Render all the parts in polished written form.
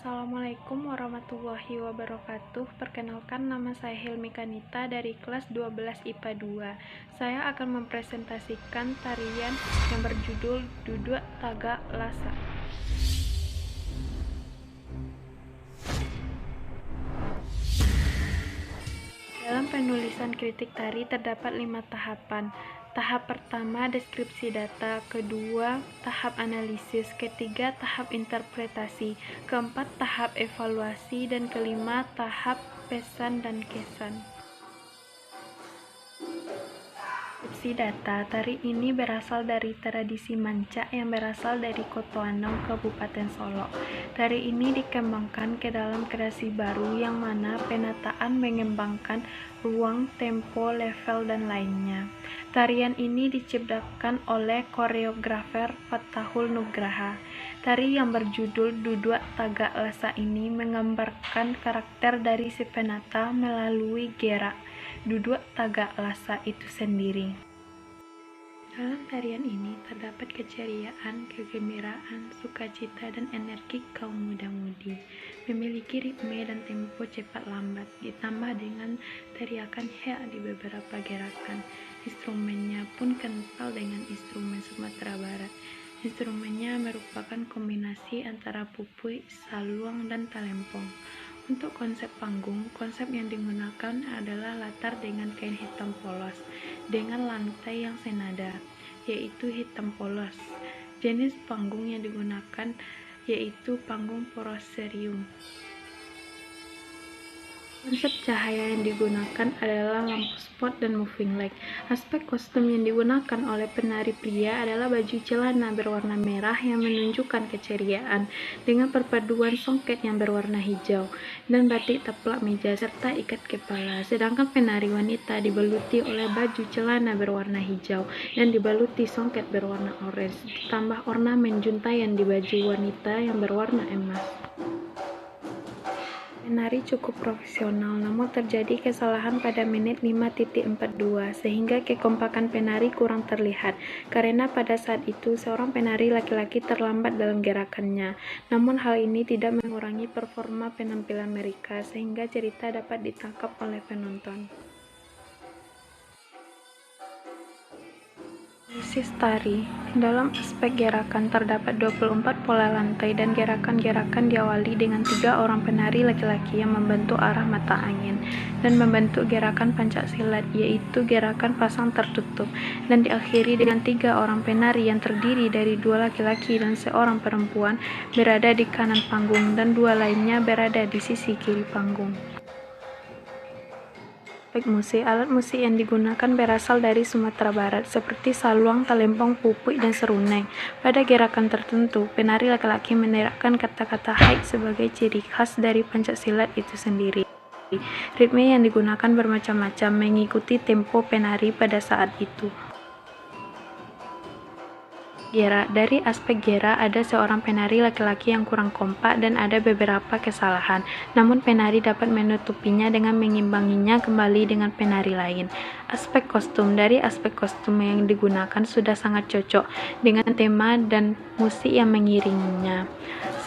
Assalamualaikum warahmatullahi wabarakatuh. Perkenalkan, nama saya Hilmi Kanita dari kelas 12 IPA 2. Saya akan mempresentasikan tarian yang berjudul Duduk Taga Lasa. Dalam penulisan kritik tari terdapat 5 tahapan. Tahap pertama, deskripsi data. Kedua, tahap analisis. Ketiga, tahap interpretasi. Keempat, tahap evaluasi. Dan kelima, tahap pesan dan kesan. Deskripsi data. Tari ini berasal dari tradisi Mancak yang berasal dari Kotoanong, Kabupaten Solok. Tari ini dikembangkan ke dalam kreasi baru yang mana penataan mengembangkan ruang, tempo, level, dan lainnya. Tarian ini diciptakan oleh koreografer Fatahul Nugraha. Tari yang berjudul Duduk Taga Lasa ini menggambarkan karakter dari si penata melalui gerak duduk taga lasa itu sendiri. Dalam tarian ini terdapat keceriaan, kegembiraan, sukacita, dan energi kaum muda-mudi. Memiliki ritme dan tempo cepat lambat, ditambah dengan teriakan hea di beberapa gerakan. Instrumennya pun kental dengan instrumen Sumatera Barat. Instrumennya merupakan kombinasi antara pupui, saluang, dan talempong. Untuk konsep panggung, konsep yang digunakan adalah latar dengan kain hitam polos dengan lantai yang senada, yaitu hitam polos. Jenis panggung yang digunakan yaitu panggung poroserium. Konsep cahaya yang digunakan adalah lampu spot dan moving light. Aspek kostum yang digunakan oleh penari pria adalah baju celana berwarna merah yang menunjukkan keceriaan, dengan perpaduan songket yang berwarna hijau, dan batik taplak meja serta ikat kepala. Sedangkan penari wanita dibaluti oleh baju celana berwarna hijau dan dibaluti songket berwarna orange, ditambah ornamen juntayan di baju wanita yang berwarna emas. Penari cukup profesional, namun terjadi kesalahan pada menit 5.42 sehingga kekompakan penari kurang terlihat, karena pada saat itu seorang penari laki-laki terlambat dalam gerakannya. Namun hal ini tidak mengurangi performa penampilan mereka sehingga cerita dapat ditangkap oleh penonton. Analisis tari. Dalam aspek gerakan terdapat 24 pola lantai dan gerakan-gerakan diawali dengan 3 orang penari laki-laki yang membentuk arah mata angin dan membentuk gerakan pencaksilat, yaitu gerakan pasang tertutup, dan diakhiri dengan 3 orang penari yang terdiri dari 2 laki-laki dan seorang perempuan berada di kanan panggung dan 2 lainnya berada di sisi kiri panggung. Aspek musik. Alat musik yang digunakan berasal dari Sumatera Barat, seperti saluang, talempong, pupuk, dan serunai. Pada gerakan tertentu, penari laki-laki meneriakkan kata-kata haid sebagai ciri khas dari pencaksilat itu sendiri. Ritme yang digunakan bermacam-macam, mengikuti tempo penari pada saat itu. Gerak. Dari aspek gerak, ada seorang penari laki-laki yang kurang kompak dan ada beberapa kesalahan, namun penari dapat menutupinya dengan mengimbanginya kembali dengan penari lain. Aspek kostum. Dari aspek kostum yang digunakan sudah sangat cocok dengan tema dan musik yang mengiringinya,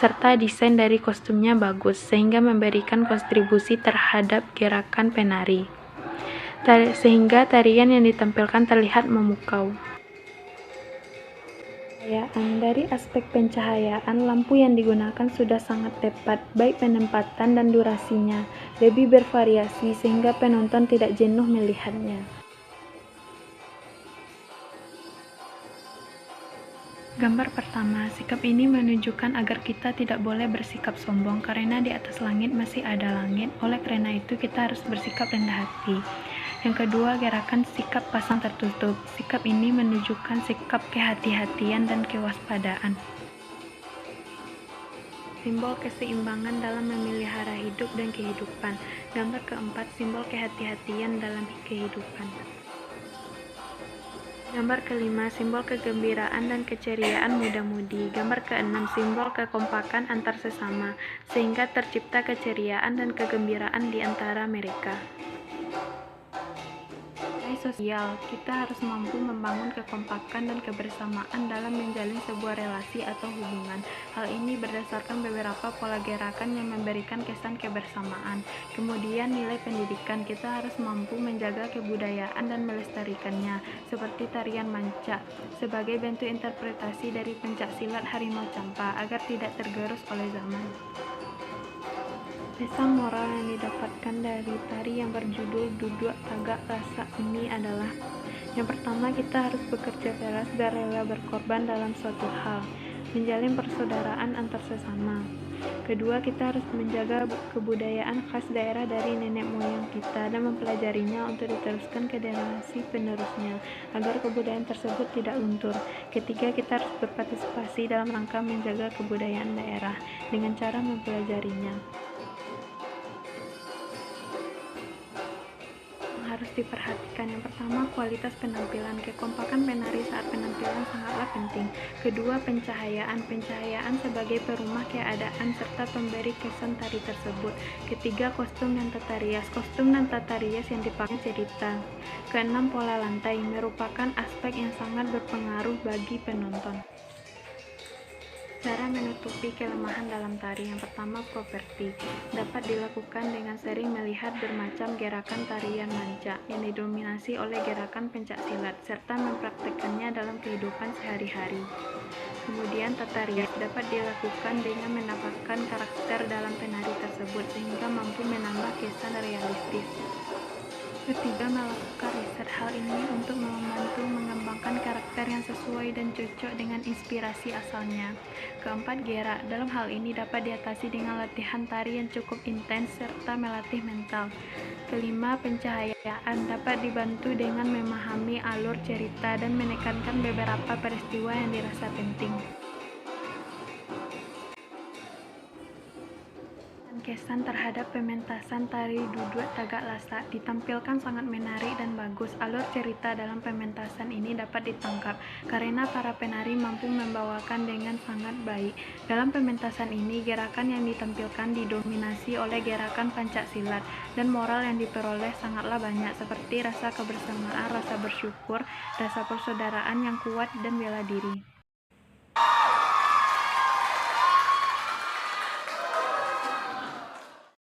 serta desain dari kostumnya bagus sehingga memberikan kontribusi terhadap gerakan penari, sehingga tarian yang ditampilkan terlihat memukau. Dari aspek pencahayaan, lampu yang digunakan sudah sangat tepat, baik penempatan dan durasinya, lebih bervariasi sehingga penonton tidak jenuh melihatnya. Gambar pertama, sikap ini menunjukkan agar kita tidak boleh bersikap sombong karena di atas langit masih ada langit, oleh karena itu kita harus bersikap rendah hati. Yang kedua, gerakan sikap pasang tertutup. Sikap ini menunjukkan sikap kehati-hatian dan kewaspadaan. Simbol keseimbangan dalam memelihara hidup dan kehidupan. Gambar keempat, simbol kehati-hatian dalam kehidupan. Gambar kelima, simbol kegembiraan dan keceriaan muda-mudi. Gambar keenam, simbol kekompakan antar sesama, sehingga tercipta keceriaan dan kegembiraan di antara mereka. sosial, kita harus mampu membangun kekompakan dan kebersamaan dalam menjalin sebuah relasi atau hubungan. Hal ini berdasarkan beberapa pola gerakan yang memberikan kesan kebersamaan. Kemudian nilai pendidikan, kita harus mampu menjaga kebudayaan dan melestarikannya, seperti tarian manca, sebagai bentuk interpretasi dari pencaksilat Harimau Campa agar tidak tergerus oleh zaman. Pesan moral yang didapatkan dari tari yang berjudul Duduk Tagak Rasa ini adalah: yang pertama, kita harus bekerja keras dan rela berkorban dalam suatu hal, menjalin persaudaraan antar sesama. Kedua, kita harus menjaga kebudayaan khas daerah dari nenek moyang kita dan mempelajarinya untuk diteruskan ke generasi penerusnya, agar kebudayaan tersebut tidak luntur. Ketiga, kita harus berpartisipasi dalam rangka menjaga kebudayaan daerah dengan cara mempelajarinya. Harus diperhatikan, yang pertama, kualitas penampilan. Kekompakan penari saat penampilan sangatlah penting. Kedua, pencahayaan sebagai perumah keadaan serta pemberi kesan tari tersebut. Ketiga, kostum dan tata rias yang dipakai cerita. Keenam, pola lantai merupakan aspek yang sangat berpengaruh bagi penonton. Cara menutupi kelemahan dalam tari. Yang pertama, properti. Dapat dilakukan dengan sering melihat bermacam gerakan tarian manca yang didominasi oleh gerakan pencaksilat, serta mempraktikkannya dalam kehidupan sehari-hari. Kemudian, tata rias dapat dilakukan dengan menambahkan karakter dalam penari tersebut sehingga mampu menambah kesan realistis. Ketiga, melakukan riset. Hal ini untuk membantu mengembangkan karakter yang sesuai dan cocok dengan inspirasi asalnya. Keempat, gerak. Dalam hal ini dapat diatasi dengan latihan tari yang cukup intens serta melatih mental. Kelima, pencahayaan dapat dibantu dengan memahami alur cerita dan menekankan beberapa peristiwa yang dirasa penting. Kesan terhadap pementasan tari Duduk Tagak Lasa ditampilkan sangat menarik dan bagus. Alur cerita dalam pementasan ini dapat ditangkap karena para penari mampu membawakan dengan sangat baik. Dalam pementasan ini, gerakan yang ditampilkan didominasi oleh gerakan pencaksilat dan moral yang diperoleh sangatlah banyak, seperti rasa kebersamaan, rasa bersyukur, rasa persaudaraan yang kuat, dan bela diri.